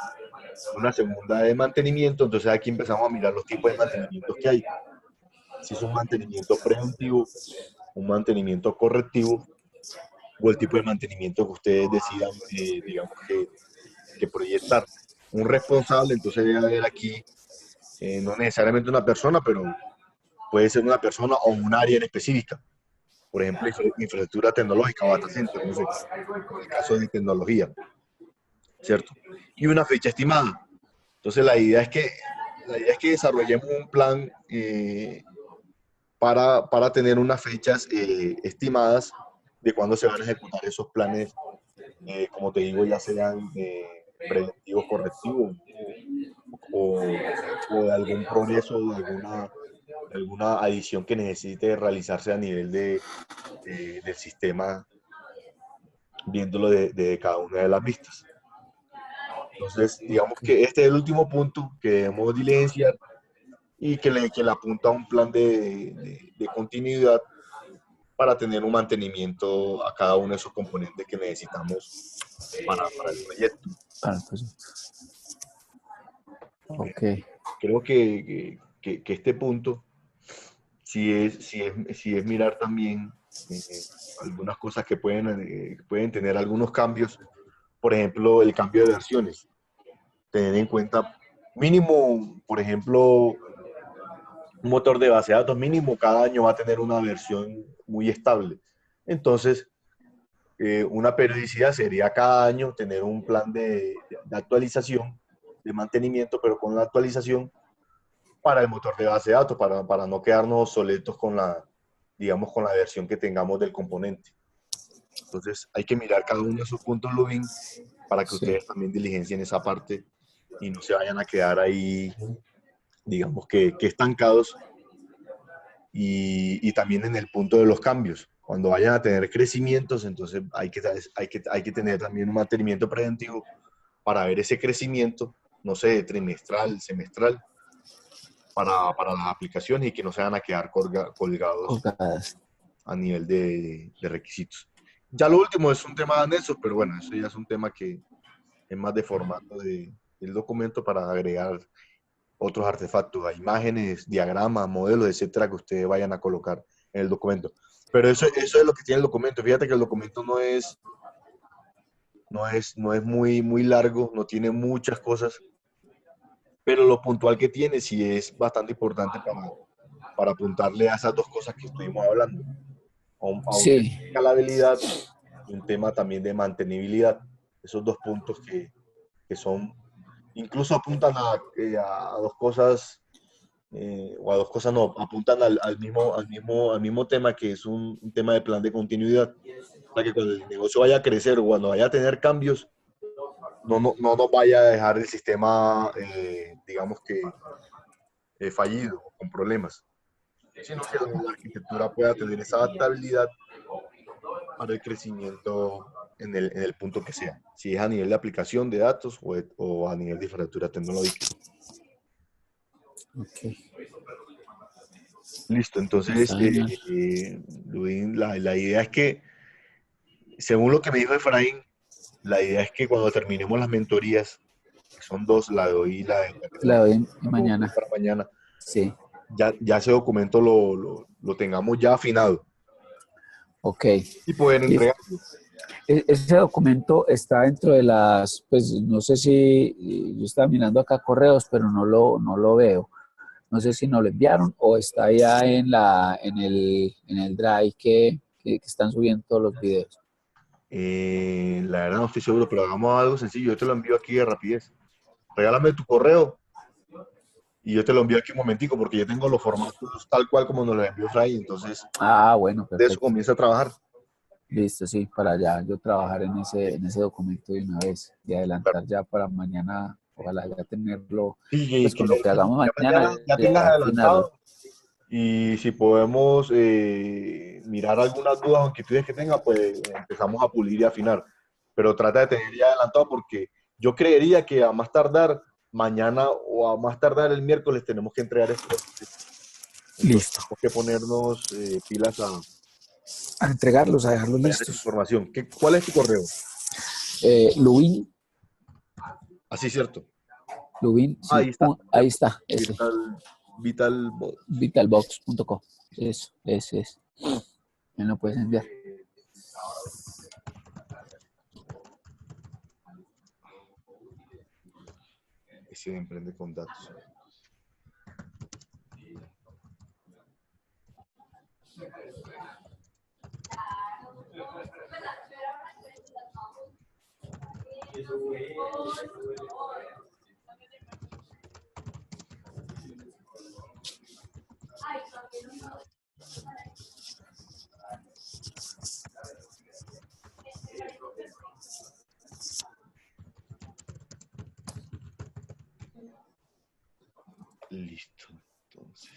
una segunda de mantenimiento, entonces aquí empezamos a mirar los tipos de mantenimientos que hay. Si es un mantenimiento preventivo, un mantenimiento correctivo o el tipo de mantenimiento que ustedes decidan, digamos, que proyectar. Un responsable, entonces debe haber aquí, no necesariamente una persona, pero puede ser una persona o un área en específica. Por ejemplo, infraestructura tecnológica o data center, no sé, en el caso de tecnología, ¿cierto? Y una fecha estimada. Entonces, la idea es que desarrollemos un plan para tener unas fechas estimadas de cuándo se van a ejecutar esos planes, como te digo, ya sean preventivos, correctivos o de algún progreso, de alguna adición que necesite realizarse a nivel del sistema, viéndolo de cada una de las vistas. Entonces, digamos Ok. que este es el último punto que debemos diligenciar y que le apunta a un plan de continuidad para tener un mantenimiento a cada uno de esos componentes que necesitamos para el proyecto. Para el proyecto. Ok. Creo que este punto si es mirar también algunas cosas que pueden tener algunos cambios. Por ejemplo, el cambio de versiones. Tener en cuenta mínimo, por ejemplo, un motor de base de datos mínimo cada año va a tener una versión muy estable. Entonces, una periodicidad sería cada año tener un plan de actualización, de mantenimiento, pero con una actualización para el motor de base de datos, para no quedarnos obsoletos con digamos, con la versión que tengamos del componente. Entonces, hay que mirar cada uno de esos puntos Lubin para que Sí, ustedes también diligencien esa parte y no se vayan a quedar ahí, digamos, que estancados. Y también en el punto de los cambios. Cuando vayan a tener crecimientos, entonces hay que tener también un mantenimiento preventivo para ver ese crecimiento, no sé, trimestral, semestral, para las aplicaciones y que no se van a quedar colgados colgadas. a nivel de requisitos. Ya lo último es un tema de anexos, pero bueno, eso ya es un tema que es más de formato del documento para agregar otros artefactos, a imágenes, diagramas, modelos, etcétera, que ustedes vayan a colocar en el documento. Pero eso es lo que tiene el documento. Fíjate que el documento no es muy largo, no tiene muchas cosas, pero lo puntual que tiene sí es bastante importante para apuntarle a esas dos cosas que estuvimos hablando, a un tema Sí, de escalabilidad y un tema también de mantenibilidad. Esos dos puntos que son, incluso apuntan a dos cosas o a dos cosas no, apuntan al mismo tema que es un tema de plan de continuidad, para que cuando el negocio vaya a crecer o cuando vaya a tener cambios, no nos vaya a dejar el sistema, digamos que fallido o con problemas, sino que la arquitectura pueda tener esa adaptabilidad para el crecimiento en el punto que sea, si es a nivel de aplicación de datos o a nivel de infraestructura tecnológica. ok, Listo, entonces, está genial. Luis, la idea es que, según lo que me dijo Efraín, la idea es que cuando terminemos las mentorías, que son dos, la de hoy y la que La tenemos doy mañana. para mañana, Sí, ya ese documento lo tengamos ya afinado ok. y poder Y entregarlo. ese documento está dentro de las, pues no sé si, yo estaba mirando acá correos, pero no lo veo. No sé si nos lo enviaron o está ya en el drive que están subiendo todos los videos. La verdad no estoy seguro, pero hagamos algo sencillo. Yo te lo envío aquí de rapidez. Regálame tu correo y yo te lo envío aquí un momentico porque yo tengo los formatos tal cual como nos los envió Efraín. Entonces, Ah, bueno, de eso perfecto. comienza a trabajar. Listo, sí, para ya yo trabajar en ese documento de una vez y adelantar ya para mañana, ojalá ya tenerlo, Sí, pues con lo que hagamos ya mañana, mañana ya tengas ya afinarlo. adelantado y si podemos mirar algunas dudas o inquietudes que tenga, pues empezamos a pulir y afinar. Pero trata de tener ya adelantado porque yo creería que a más tardar mañana o a más tardar el miércoles tenemos que entregar esto. Entonces Listo. tenemos que ponernos pilas A entregarlos, a dejarlos a esa listos. información. ¿Cuál es tu correo? Lubin, Así, cierto. Lubin, Ahí sí, está. ahí está, ese, Vital. vitalbox.com. Eso, ese es. Me lo puedes enviar. Ese emprende con datos. Listo. Entonces,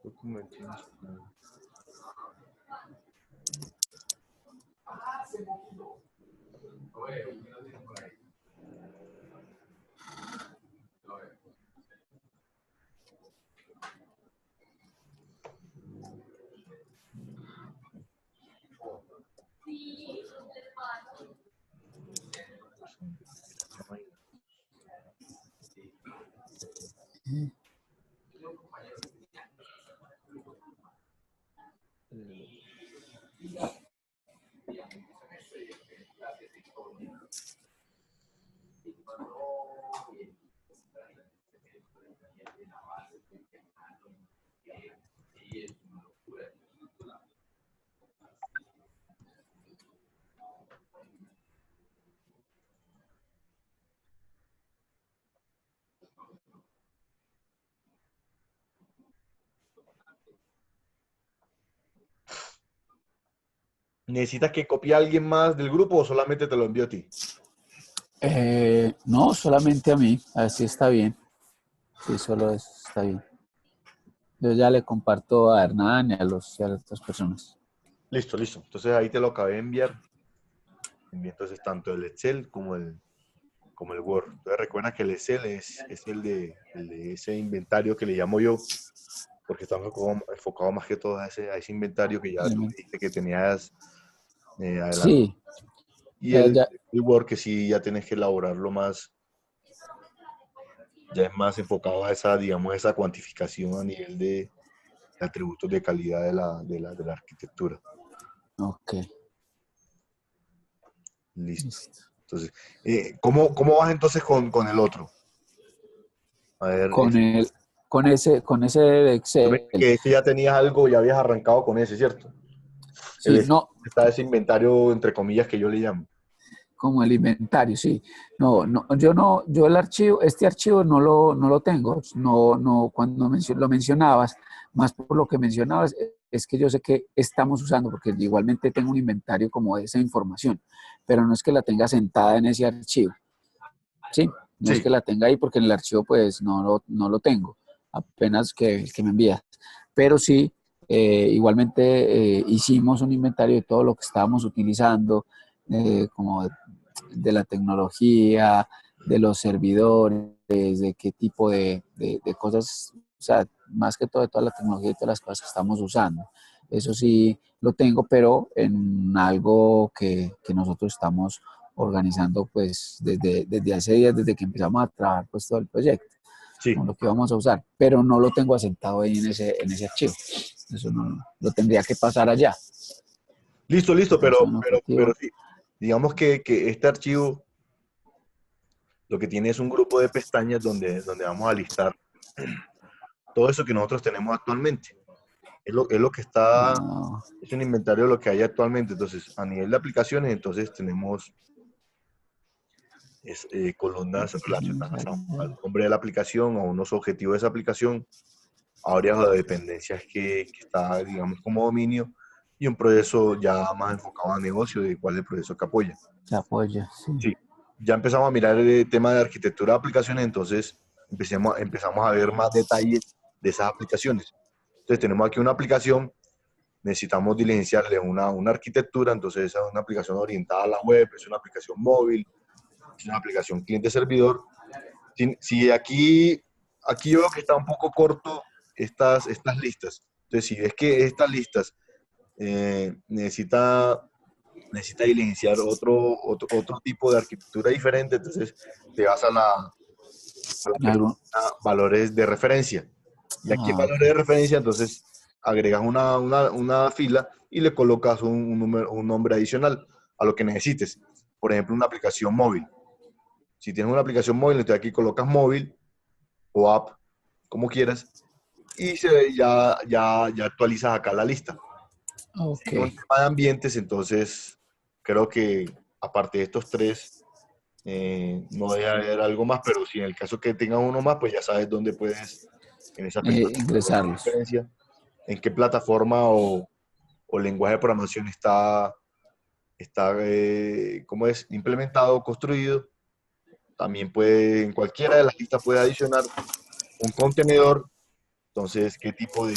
documentos. ¿Necesitas que copie a alguien más del grupo o solamente te lo envío a ti? No, solamente a mí, así está bien. Sí, solo eso está bien. Yo ya le comparto a Hernán y a las otras personas. Listo, listo. Entonces ahí te lo acabé de enviar. Envié entonces tanto el Excel como el Word. Entonces recuerda que el Excel es el de ese inventario que le llamo yo, porque estamos enfocado más que todo a ese inventario que ya tú me dijiste que tenías adelante. Sí, Y ya, ya, el Word que sí ya tienes que elaborarlo más, ya es más enfocado a esa, digamos, esa cuantificación a nivel de atributos de calidad de la arquitectura. ok. Listo. Listo. Entonces, ¿cómo vas entonces con el otro? A ver, Con el, con ese de tú me dijiste Excel. que este ya tenías algo, ya habías arrancado con ese, ¿cierto? Sí, no, Está ese inventario, entre comillas, que yo le llamo. como el inventario, sí. No, no, yo el archivo, este archivo no lo tengo. No, no, cuando lo mencionabas, más por lo que mencionabas, es que yo sé que estamos usando, porque igualmente tengo un inventario como de esa información, pero no es que la tenga sentada en ese archivo, ¿sí? No es Sí, que la tenga ahí porque en el archivo pues no lo tengo, apenas que me envías. Pero sí, igualmente hicimos un inventario de todo lo que estábamos utilizando, como de la tecnología, de los servidores, de qué tipo de cosas, o sea, más que todo de toda la tecnología y todas las cosas que estamos usando. Eso sí lo tengo, pero en algo que nosotros estamos organizando pues desde hace días, desde que empezamos a trabajar pues todo el proyecto, sí. con lo que vamos a usar, pero no lo tengo asentado ahí en ese archivo. Eso no lo tendría que pasar allá. Listo, listo, pero, Atención pero, pero objetivo. sí. Digamos que este archivo lo que tiene es un grupo de pestañas donde vamos a listar todo eso que nosotros tenemos actualmente. Es lo que está, No, es un inventario de lo que hay actualmente. Entonces, a nivel de aplicaciones, entonces tenemos columnas relacionadas al nombre de la aplicación, a unos objetivos de esa aplicación, áreas o dependencias que está, digamos, como dominio, y un proceso ya más enfocado a negocio, de cuál es el proceso que apoya. se apoya, sí. Sí, ya empezamos a mirar el tema de arquitectura de aplicaciones, entonces empezamos a ver más detalles de esas aplicaciones. Entonces tenemos aquí una aplicación, necesitamos diligenciarle una arquitectura, entonces esa es una aplicación orientada a la web, es una aplicación móvil, es una aplicación cliente-servidor. Si aquí yo veo que está un poco corto estas listas. Entonces, si ves que estas listas necesita diligenciar otro tipo de arquitectura diferente, entonces te vas a la Algo. pestaña valores de referencia. Y aquí en Ah, ok. valores de referencia, entonces agregas una fila y le colocas un nombre adicional a lo que necesites. Por ejemplo, una aplicación móvil. Si tienes una aplicación móvil, entonces aquí colocas móvil o app, como quieras, y ya actualizas acá la lista. Si Ok. es un tema de ambientes, entonces creo que aparte de estos tres, no debe haber algo más, pero si en el caso que tengas uno más, pues ya sabes dónde puedes, en esa pestaña de Ingresarlos. referencia, en qué plataforma o lenguaje de programación ¿cómo es? Implementado, construido. También en cualquiera de las listas puede adicionar un contenedor. Entonces, ¿qué tipo de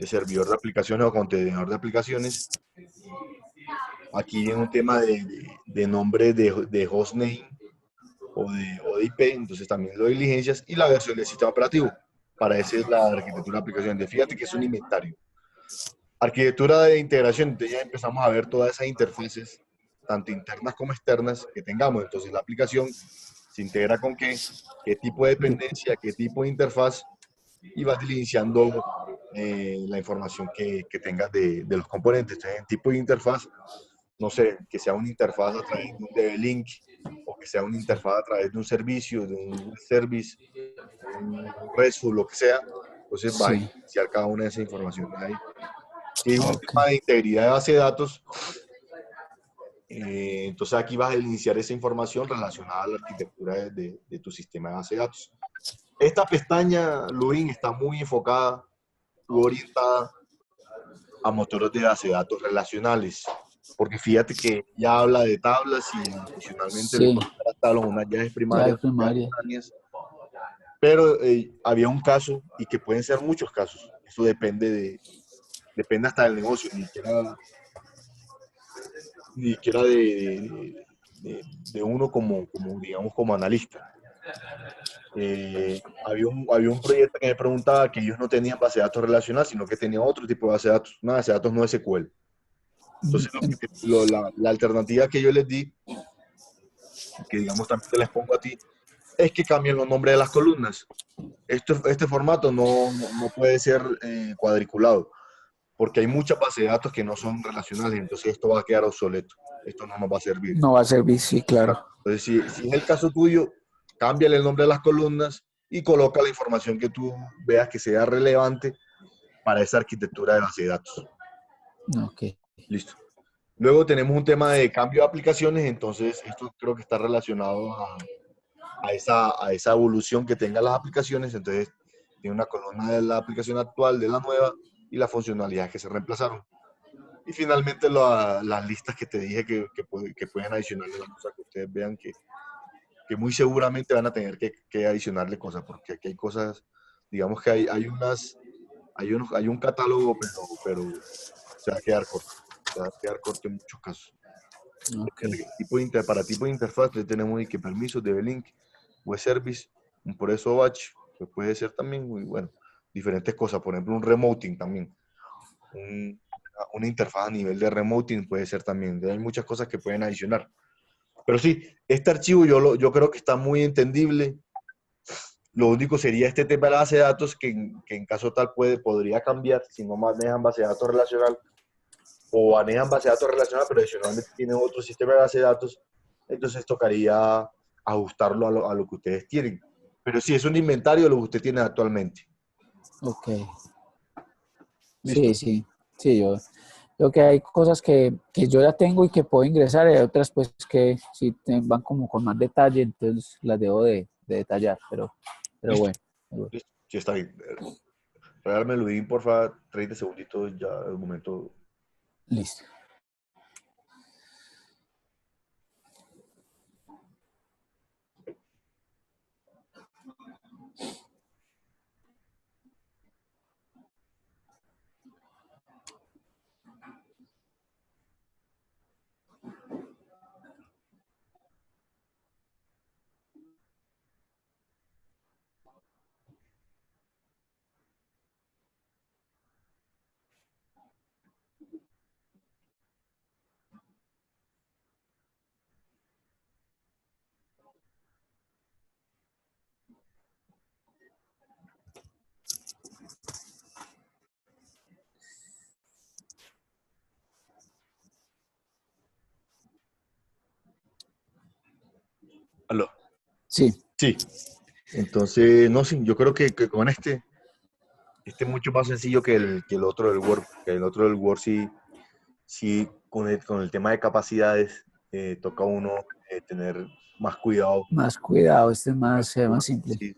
servidor de aplicaciones o contenedor de aplicaciones? Aquí en un tema de nombre de hostname o de IP, entonces también lo diligencias y la versión del sistema operativo. Para esa es la arquitectura de aplicación. Fíjate que es un inventario. Arquitectura de integración, entonces ya empezamos a ver todas esas interfaces, tanto internas como externas, que tengamos. Entonces la aplicación se integra con qué tipo de dependencia, qué tipo de interfaz, y vas diligenciando la información que tengas de los componentes. Entonces, en tipo de interfaz, no sé, que sea una interfaz a través de un DB-Link o que sea una interfaz a través de un servicio, de un service, un RESTful, lo que sea. Entonces va a Sí, iniciar cada una de esas informaciones ahí. Si es un ok, tema de integridad de base de datos, entonces aquí vas a iniciar esa información relacionada a la arquitectura de tu sistema de base de datos. Esta pestaña, Luin, está muy enfocada u orientada a motores de base de datos relacionales, porque fíjate que ya habla de tablas y adicionalmente le sí, coloca las tablas unas llaves ya primarias, es unas llaves primaria. secundarias, pero había un caso y que pueden ser muchos casos. Eso depende hasta del negocio, ni siquiera de uno como, digamos, como analista. Había un proyecto que me preguntaba que ellos no tenían base de datos relacional, sino que tenían otro tipo de base de datos, una base de datos no SQL. Entonces, la alternativa que yo les di, que digamos también te les pongo a ti, es que cambien los nombres de las columnas. Este formato no puede ser cuadriculado, porque hay muchas bases de datos que no son relacionales, entonces esto va a quedar obsoleto. Esto no nos va a servir. No va a servir, sí, claro. Entonces, si es el caso tuyo, cámbiale el nombre de las columnas y coloca la información que tú veas que sea relevante para esa arquitectura de base de datos. Ok, Listo. Luego tenemos un tema de cambio de aplicaciones, entonces esto creo que está relacionado a esa evolución que tengan las aplicaciones, entonces tiene una columna de la aplicación actual, de la nueva y las funcionalidades que se reemplazaron. Y finalmente las listas que te dije que pueden adicionarle las cosas que ustedes vean que muy seguramente van a tener que adicionarle cosas, porque aquí hay cosas, digamos que hay un catálogo, pero se va a quedar corto. Se va a quedar corto en muchos casos. ok. Para tipo de interfaz le tenemos y que permisos, DB-Link, web service, un Progreso batch, que puede ser también muy bueno, diferentes cosas, por ejemplo, un remoting también, un- una interfaz a nivel de remoting puede ser también, hay muchas cosas que pueden adicionar. Pero sí, este archivo yo creo que está muy entendible. Lo único sería este tema de la base de datos que en caso tal podría cambiar si no manejan base de datos relacional o manejan base de datos relacional, pero adicionalmente tienen otro sistema de base de datos, entonces tocaría ajustarlo a lo que ustedes tienen. Pero sí, es un inventario de lo que usted tiene actualmente. Ok, sí, Listo. sí, sí, yo creo que hay cosas que yo ya tengo y que puedo ingresar, y hay otras pues que sí van como con más detalle, entonces las debo de detallar, pero Listo. bueno, bueno, Listo. Sí, está bien. Regálame, Luis, por favor, 30 segunditos ya, el momento. listo. Aló. Sí, Sí. Entonces, no, sí, yo creo que con este es mucho más sencillo que el otro del Word, que el otro del Word sí con el tema de capacidades toca uno tener más cuidado, más cuidado, este es más, se ve más simple. sí,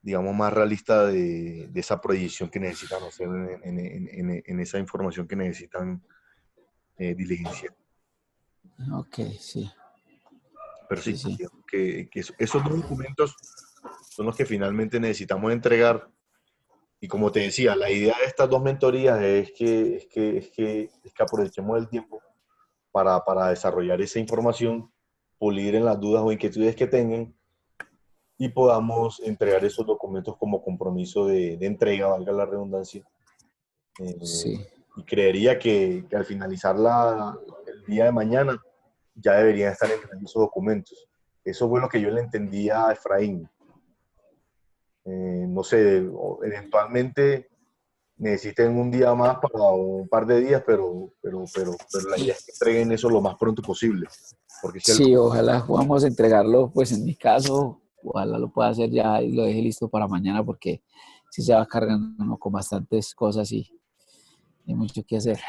digamos, más realista de esa proyección que necesitan hacer en esa información que necesitan diligenciar. Ok, sí, Pero sí, sí, sí. digamos que esos dos documentos son los que finalmente necesitamos entregar. Y como te decía, la idea de estas dos mentorías es que aprovechemos el tiempo para desarrollar esa información, pulir en las dudas o inquietudes que tengan y podamos entregar esos documentos como compromiso de entrega, valga la redundancia. Eh, Sí, y creería que al finalizar el día de mañana ya deberían estar entregados esos documentos. Eso fue lo que yo le entendía a Efraín. No sé, eventualmente necesiten un día más para un par de días, pero la idea es que entreguen eso lo más pronto posible. Porque si Sí, ojalá podamos entregarlo, pues en mi caso, ojalá lo pueda hacer ya y lo deje listo para mañana porque sí se va cargando uno con bastantes cosas y hay mucho que hacer.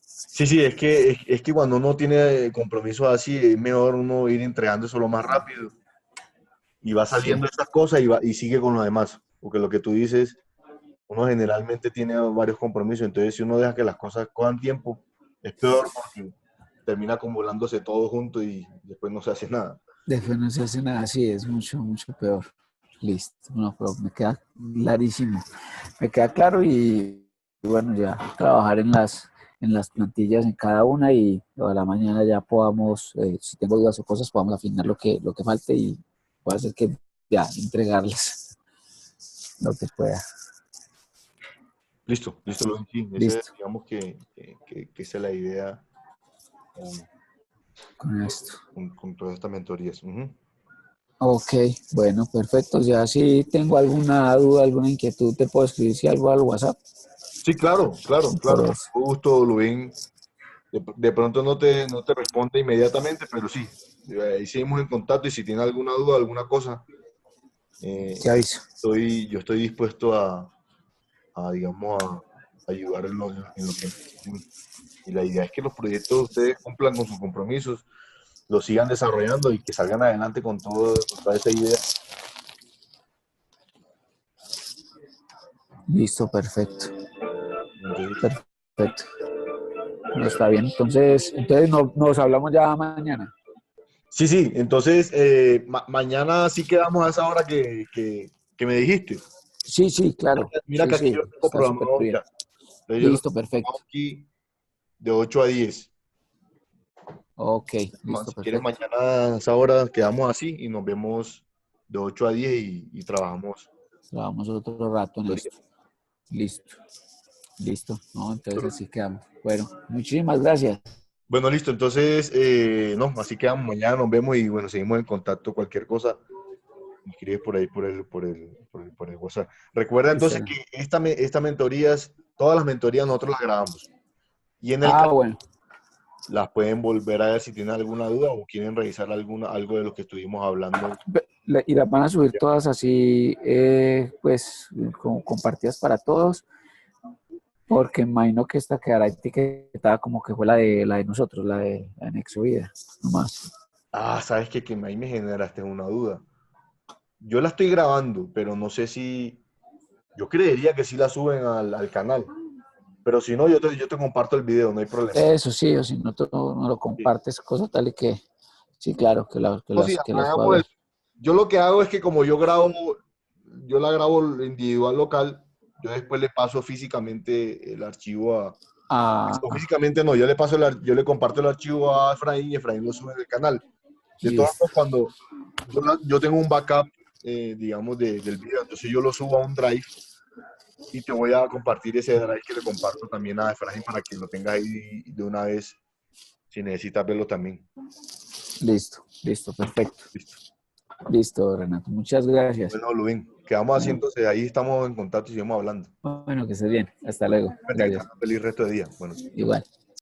sí, sí, es que cuando uno tiene compromisos así, es mejor uno ir entregando eso lo más rápido y va Sí, saliendo esas cosas y sigue con lo demás. Porque lo que tú dices, uno generalmente tiene varios compromisos, entonces si uno deja que las cosas cojan tiempo, es peor porque termina acumulándose todo junto y después no se hace nada. después no se hace nada así, es mucho, mucho peor. Listo, no, pero me queda clarísimo. Me queda claro y bueno, ya trabajar en las plantillas en cada una y a la mañana ya podamos, si tengo dudas o cosas, podamos afinar lo que falte y pueda hacer que ya entregarles lo que pueda. Listo, listo, Luis, sí, ese, Listo, digamos que esa es la idea con, con esto. con todas estas mentorías. Ujú. Ok, bueno, perfecto. Ya si tengo alguna duda, alguna inquietud, te puedo escribir si algo al WhatsApp. Sí, claro, claro, claro. Por Con eso. todo gusto, Luis. De pronto no te responde inmediatamente, pero sí, ahí seguimos en contacto y si tiene alguna duda, alguna cosa, Te aviso. yo estoy dispuesto digamos, a ayudar en lo que necesiten. Y la idea es que los proyectos de ustedes cumplan con sus compromisos, los sigan desarrollando y que salgan adelante con toda esa idea. Listo, perfecto. Entonces, Perfecto. No está bien. Entonces nos hablamos ya mañana. sí, sí, entonces mañana sí quedamos a esa hora que me dijiste. Sí, sí, claro. Mira Sí, que aquí sí. yo tengo Está súper programado bien. ya. Entonces yo lo Listo, tengo perfecto. aquí de 8 a 10. Ok, listo, Si quieres, perfecto. mañana a esa hora quedamos así y nos vemos de 8 a 10 y trabajamos. Trabajamos otro rato en esto. Listo, listo. No, entonces así quedamos. Bueno, muchísimas gracias. Bueno, listo. Entonces, no, así quedamos. Mañana nos vemos y bueno, seguimos en contacto. Cualquier cosa, me escribes por ahí por el WhatsApp. Recuerda Listo. entonces que esta mentorías, todas las mentorías nosotros las grabamos. Y en el Ah, canal bueno. las pueden volver a ver si tienen alguna duda o quieren revisar algo de lo que estuvimos hablando. Y las van a subir todas así, pues, como compartidas para todos, porque imagino que esta quedará etiquetada como que fue la de nosotros, la de Nexo Vida, nomás. Ah, sabes que ahí me generaste una duda. Yo la estoy grabando, pero no sé si, yo creería que sí la suben al canal, pero si no, yo te comparto el video, no hay problema. Eso sí, o si no, tú no lo Sí. compartes, cosa tal y que, sí, claro, No, sí, que las pueda hagamos ver. yo lo que hago es que como yo la grabo individual local, yo después le paso físicamente el archivo Ah, o físicamente no, yo le comparto el archivo a Efraín y Efraín lo sube en el canal. De todos listo, modos, cuando yo tengo un backup, digamos, del video, entonces yo lo subo a un drive y te voy a compartir ese drive que le comparto también a Efraín para que lo tengas ahí de una vez si necesitas verlo también. listo, listo, perfecto. Listo. Listo, Renato, muchas gracias. Bueno, Lubín, quedamos así Bueno, entonces, ahí estamos en contacto y seguimos hablando. bueno, que estés bien. Hasta luego. Que tengas Gracias. un feliz resto de día. Bueno. Igual.